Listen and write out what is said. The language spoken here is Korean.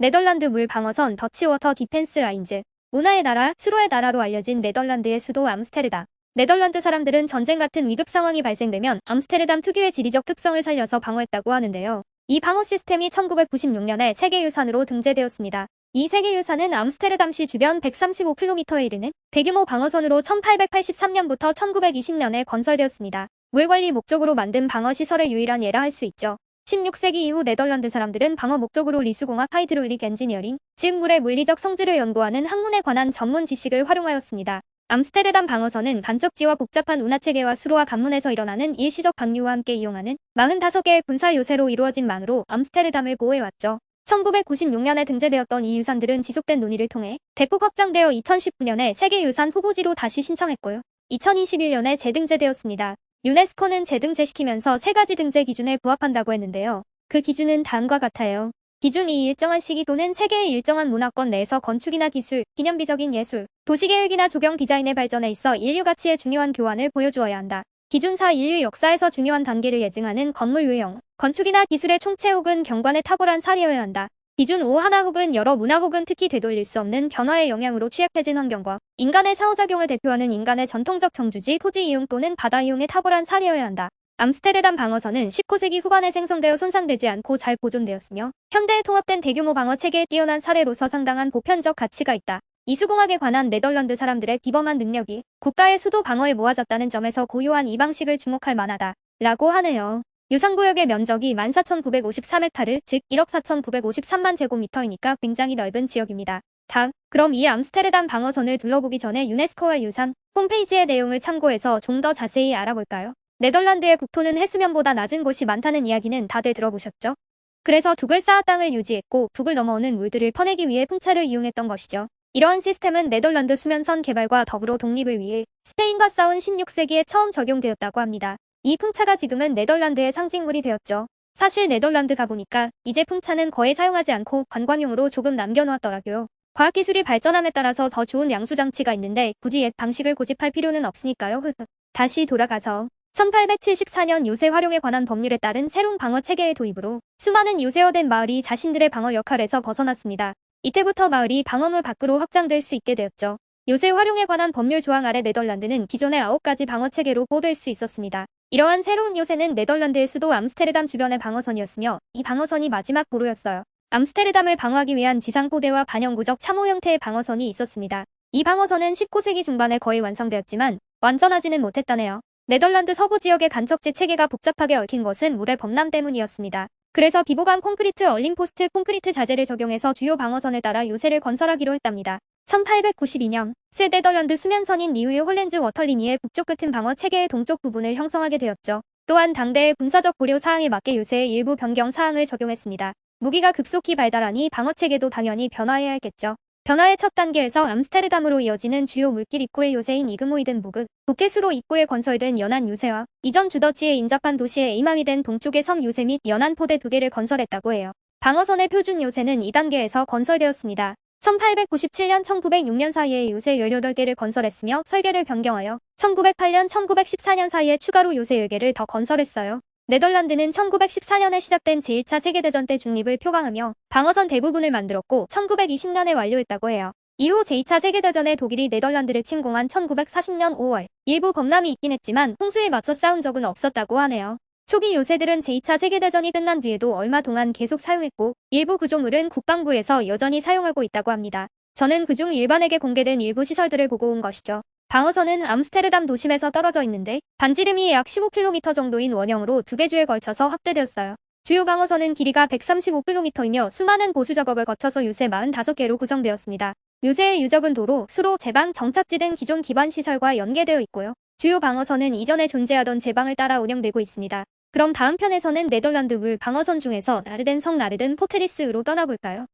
네덜란드 물 방어선 더치워터 디펜스 라인즈. 문화의 나라, 수로의 나라로 알려진 네덜란드의 수도 암스테르담. 네덜란드 사람들은 전쟁 같은 위급 상황이 발생되면 암스테르담 특유의 지리적 특성을 살려서 방어했다고 하는데요. 이 방어 시스템이 1996년에 세계유산으로 등재되었습니다. 이 세계유산은 암스테르담시 주변 135km에 이르는 대규모 방어선으로 1883년부터 1920년에 건설되었습니다. 물 관리 목적으로 만든 방어 시설의 유일한 예라 할 수 있죠. 16세기 이후 네덜란드 사람들은 방어 목적으로 리수공학 하이드롤릭 엔지니어링, 즉 물의 물리적 성질을 연구하는 학문에 관한 전문 지식을 활용하였습니다. 암스테르담 방어선은 간접지와 복잡한 운하체계와 수로와 관문에서 일어나는 일시적 방류와 함께 이용하는 45개의 군사 요새로 이루어진 망으로 암스테르담을 보호해왔죠. 1996년에 등재되었던 이 유산들은 지속된 논의를 통해 대폭 확장되어 2019년에 세계유산 후보지로 다시 신청했고요. 2021년에 재등재되었습니다. 유네스코는 재등재시키면서 세 가지 등재 기준에 부합한다고 했는데요. 그 기준은 다음과 같아요. 기준 2. 일정한 시기 또는 세계의 일정한 문화권 내에서 건축이나 기술, 기념비적인 예술, 도시계획이나 조경 디자인의 발전에 있어 인류 가치의 중요한 교환을 보여주어야 한다. 기준 4. 인류 역사에서 중요한 단계를 예증하는 건물 유형, 건축이나 기술의 총체 혹은 경관에 탁월한 사례여야 한다. 기준 5. 하나 혹은 여러 문화 혹은 특히 되돌릴 수 없는 변화의 영향으로 취약해진 환경과 인간의 상호작용을 대표하는 인간의 전통적 정주지, 토지 이용 또는 바다 이용에 탁월한 사례여야 한다. 암스테르담 방어선은 19세기 후반에 생성되어 손상되지 않고 잘 보존되었으며 현대에 통합된 대규모 방어 체계의 뛰어난 사례로서 상당한 보편적 가치가 있다. 이수공학에 관한 네덜란드 사람들의 비범한 능력이 국가의 수도 방어에 모아졌다는 점에서 고유한 이 방식을 주목할 만하다. 라고 하네요. 유산구역의 면적이 14,953헥타르, 즉 1억 4,953만 제곱미터이니까 굉장히 넓은 지역입니다. 자, 그럼 이 암스테르담 방어선을 둘러보기 전에 유네스코와 유산 홈페이지의 내용을 참고해서 좀 더 자세히 알아볼까요? 네덜란드의 국토는 해수면보다 낮은 곳이 많다는 이야기는 다들 들어보셨죠? 그래서 둑을 쌓아 땅을 유지했고 북을 넘어오는 물들을 퍼내기 위해 풍차를 이용했던 것이죠. 이러한 시스템은 네덜란드 수면선 개발과 더불어 독립을 위해 스페인과 싸운 16세기에 처음 적용되었다고 합니다. 이 풍차가 지금은 네덜란드의 상징물이 되었죠. 사실 네덜란드 가보니까 이제 풍차는 거의 사용하지 않고 관광용으로 조금 남겨놓았더라고요. 과학기술이 발전함에 따라서 더 좋은 양수장치가 있는데 굳이 옛 방식을 고집할 필요는 없으니까요. 다시 돌아가서 1874년 요새 활용에 관한 법률에 따른 새로운 방어 체계의 도입으로 수많은 요새화된 마을이 자신들의 방어 역할에서 벗어났습니다. 이때부터 마을이 방어물 밖으로 확장될 수 있게 되었죠. 요새 활용에 관한 법률 조항 아래 네덜란드는 기존의 9가지 방어 체계로 보호될 수 있었습니다. 이러한 새로운 요새는 네덜란드의 수도 암스테르담 주변의 방어선이었으며 이 방어선이 마지막 보루였어요. 암스테르담을 방어하기 위한 지상포대와 반영구적 참호 형태의 방어선이 있었습니다. 이 방어선은 19세기 중반에 거의 완성되었지만 완전하지는 못했다네요. 네덜란드 서부 지역의 간척지 체계가 복잡하게 얽힌 것은 물의 범람 때문이었습니다. 그래서 비보감 콘크리트 얼림포스트 콘크리트 자재를 적용해서 주요 방어선을 따라 요새를 건설하기로 했답니다. 1892년 스네덜란드 수면선인 리우의 홀렌즈 워털리니의 북쪽 끝은 방어 체계의 동쪽 부분을 형성하게 되었죠. 또한 당대의 군사적 고려 사항에 맞게 요새의 일부 변경 사항을 적용했습니다. 무기가 급속히 발달하니 방어 체계도 당연히 변화해야 했겠죠. 변화의 첫 단계에서 암스테르담으로 이어지는 주요 물길 입구의 요새인 이그모이덴부그, 북해수로 입구에 건설된 연안 요새와 이전 주더치에 인접한 도시의 에이맘이 된 동쪽의 섬 요새 및 연안 포대 2개를 건설했다고 해요. 방어선의 표준 요새는 2단계에서 건설되었습니다. 1897년 1906년 사이에 요새 18개를 건설했으며 설계를 변경하여 1908년 1914년 사이에 추가로 요새 10개를 더 건설했어요. 네덜란드는 1914년에 시작된 제1차 세계대전 때 중립을 표방하며 방어선 대부분을 만들었고 1920년에 완료했다고 해요. 이후 제2차 세계대전에 독일이 네덜란드를 침공한 1940년 5월 일부 범람이 있긴 했지만 홍수에 맞서 싸운 적은 없었다고 하네요. 초기 요새들은 제2차 세계대전이 끝난 뒤에도 얼마 동안 계속 사용했고 일부 구조물은 국방부에서 여전히 사용하고 있다고 합니다. 저는 그중 일반에게 공개된 일부 시설들을 보고 온 것이죠. 방어선은 암스테르담 도심에서 떨어져 있는데 반지름이 약 15km 정도인 원형으로 2개 주에 걸쳐서 확대되었어요. 주요 방어선은 길이가 135km이며 수많은 보수 작업을 거쳐서 요새 45개로 구성되었습니다. 요새의 유적은 도로, 수로, 제방, 정착지 등 기존 기반 시설과 연계되어 있고요. 주요 방어선은 이전에 존재하던 제방을 따라 운영되고 있습니다. 그럼 다음 편에서는 네덜란드 물 방어선 중에서 나르덴 성 나르든 포트리스로 떠나볼까요?